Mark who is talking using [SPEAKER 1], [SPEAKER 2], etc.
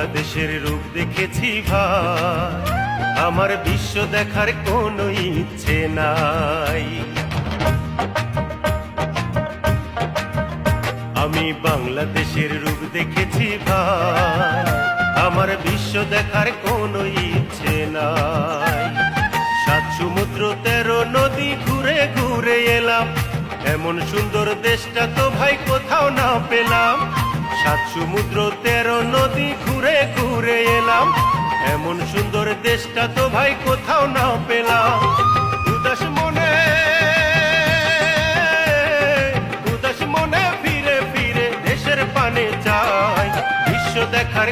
[SPEAKER 1] বাংলাদেশের রূপ দেখেছি ভাই, আমার বিশ্ব দেখার কোনো ইচ্ছে নাই। আমি বাংলাদেশের রূপ দেখেছি ভাই, আমার বিশ্ব দেখার কোনো ইচ্ছে নাই। 7 সমুদ্র 13 নদী ঘুরে ঘুরে এলাম, এমন সুন্দর দেশটা তো ভাই কোথাও না পেলাম। 7 সমুদ্র 13 নদী ঘুরে ঘুরে এলাম, এমন সুন্দর দেশটা তো ভাই কোথাও না পেলাম। উদাস মনে ফিরে ফিরে দেশের পানে যাই, বিশ্ব দেখার